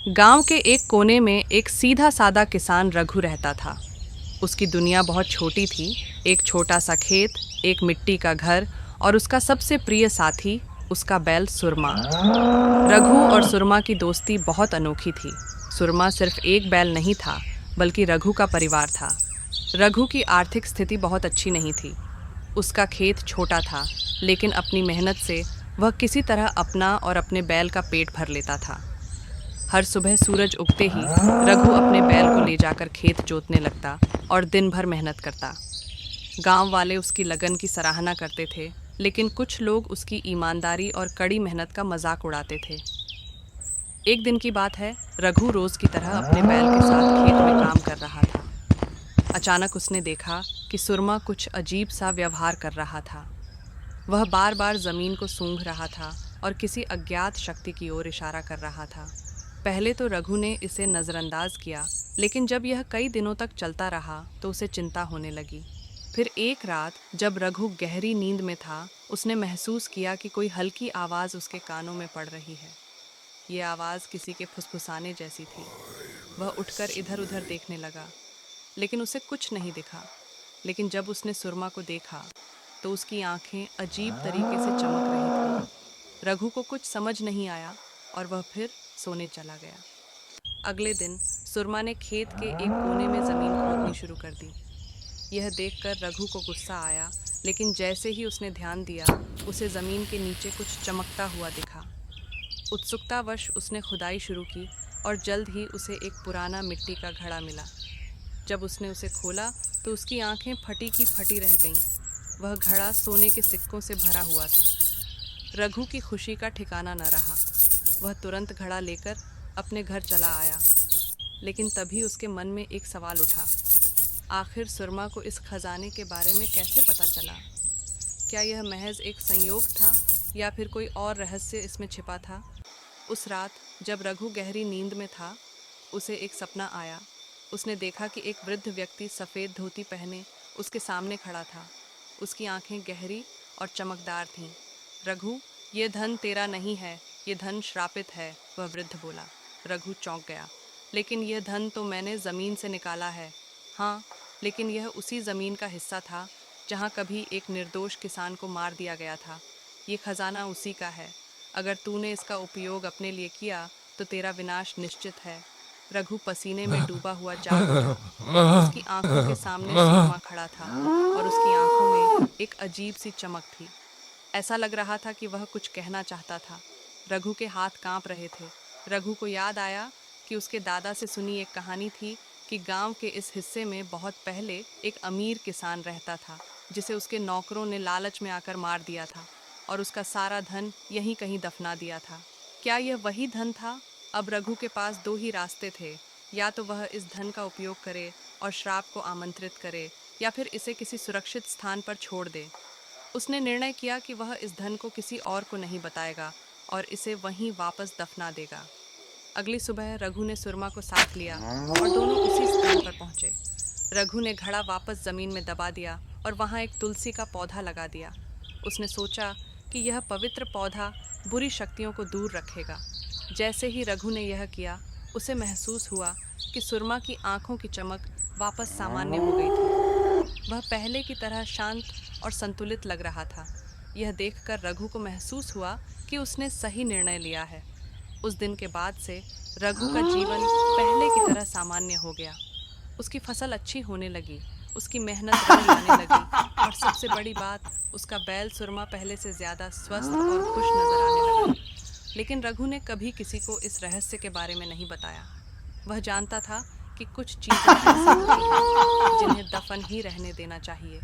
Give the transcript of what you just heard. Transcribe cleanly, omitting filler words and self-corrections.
गांव के एक कोने में एक सीधा सादा किसान रघु रहता था। उसकी दुनिया बहुत छोटी थी। एक छोटा सा खेत, एक मिट्टी का घर और उसका सबसे प्रिय साथी, उसका बैल सुरमा। रघु और सुरमा की दोस्ती बहुत अनोखी थी। सुरमा सिर्फ एक बैल नहीं था, बल्कि रघु का परिवार था। रघु की आर्थिक स्थिति बहुत अच्छी नहीं थी। उसका खेत छोटा था, लेकिन अपनी मेहनत से वह किसी तरह अपना और अपने बैल का पेट भर लेता था। हर सुबह सूरज उगते ही रघु अपने बैल को ले जाकर खेत जोतने लगता और दिन भर मेहनत करता। गांव वाले उसकी लगन की सराहना करते थे, लेकिन कुछ लोग उसकी ईमानदारी और कड़ी मेहनत का मजाक उड़ाते थे। एक दिन की बात है, रघु रोज की तरह अपने बैल के साथ खेत में काम कर रहा था। अचानक उसने देखा कि सुरमा कुछ अजीब सा व्यवहार कर रहा था। वह बार बार जमीन को सूंघ रहा था और किसी अज्ञात शक्ति की ओर इशारा कर रहा था। पहले तो रघु ने इसे नज़रअंदाज किया, लेकिन जब यह कई दिनों तक चलता रहा तो उसे चिंता होने लगी। फिर एक रात जब रघु गहरी नींद में था, उसने महसूस किया कि कोई हल्की आवाज़ उसके कानों में पड़ रही है। ये आवाज़ किसी के फुसफुसाने जैसी थी। वह उठकर इधर उधर देखने लगा, लेकिन उसे कुछ नहीं दिखा। लेकिन जब उसने सुरमा को देखा तो उसकी आंखें अजीब तरीके से चमक रही थीं। रघु को कुछ समझ नहीं आया और वह फिर सोने चला गया। अगले दिन सुरमा ने खेत के एक कोने में ज़मीन खोदनी शुरू कर दी। यह देखकर रघु को गुस्सा आया, लेकिन जैसे ही उसने ध्यान दिया, उसे ज़मीन के नीचे कुछ चमकता हुआ दिखा। उत्सुकतावश उसने खुदाई शुरू की और जल्द ही उसे एक पुराना मिट्टी का घड़ा मिला। जब उसने उसे खोला तो उसकी आंखें फटी की फटी रह गईं। वह घड़ा सोने के सिक्कों से भरा हुआ था। रघु की खुशी का ठिकाना न रहा। वह तुरंत घड़ा लेकर अपने घर चला आया, लेकिन तभी उसके मन में एक सवाल उठा। आखिर सुरमा को इस खजाने के बारे में कैसे पता चला? क्या यह महज एक संयोग था या फिर कोई और रहस्य इसमें छिपा था? उस रात जब रघु गहरी नींद में था, उसे एक सपना आया। उसने देखा कि एक वृद्ध व्यक्ति सफ़ेद धोती पहने उसके सामने खड़ा था। उसकी आंखें गहरी और चमकदार थीं। रघु, ये धन तेरा नहीं है, ये धन श्रापित है, वह वृद्ध बोला। रघु चौंक गया। लेकिन यह धन तो मैंने ज़मीन से निकाला है। हाँ, लेकिन यह उसी ज़मीन का हिस्सा था जहाँ कभी एक निर्दोष किसान को मार दिया गया था। ये खजाना उसी का है। अगर तूने इसका उपयोग अपने लिए किया तो तेरा विनाश निश्चित है। रघु पसीने में डूबा हुआ जाग उठा। उसकी आंखों के सामने सुरमा खड़ा था और उसकी आंखों में एक अजीब सी चमक थी। ऐसा लग रहा था कि वह कुछ कहना चाहता था। रघु के हाथ कांप रहे थे। रघु को याद आया कि उसके दादा से सुनी एक कहानी थी कि गांव के इस हिस्से में बहुत पहले एक अमीर किसान रहता था, जिसे उसके नौकरों ने लालच में आकर मार दिया था और उसका सारा धन यहीं कहीं दफना दिया था। क्या यह वही धन था? अब रघु के पास दो ही रास्ते थे। या तो वह इस धन का उपयोग करे और श्राप को आमंत्रित करे, या फिर इसे किसी सुरक्षित स्थान पर छोड़ दे। उसने निर्णय किया कि वह इस धन को किसी और को नहीं बताएगा और इसे वहीं वापस दफना देगा। अगली सुबह रघु ने सुरमा को साथ लिया और दोनों उसी स्थान पर पहुंचे। रघु ने घड़ा वापस जमीन में दबा दिया और वहां एक तुलसी का पौधा लगा दिया। उसने सोचा कि यह पवित्र पौधा बुरी शक्तियों को दूर रखेगा। जैसे ही रघु ने यह किया, उसे महसूस हुआ कि सुरमा की आंखों की चमक वापस सामान्य हो गई थी। वह पहले की तरह शांत और संतुलित लग रहा था। यह देखकर रघु को महसूस हुआ कि उसने सही निर्णय लिया है। उस दिन के बाद से रघु का जीवन पहले की तरह सामान्य हो गया। उसकी फसल अच्छी होने लगी, उसकी मेहनत रंग लाने लगी और सबसे बड़ी बात, उसका बैल सुरमा पहले से ज़्यादा स्वस्थ और खुश नजर आने लगा। लेकिन रघु ने कभी किसी को इस रहस्य के बारे में नहीं बताया। वह जानता था कि कुछ चीज़ें ऐसी होती हैं जिन्हें दफन ही रहने देना चाहिए।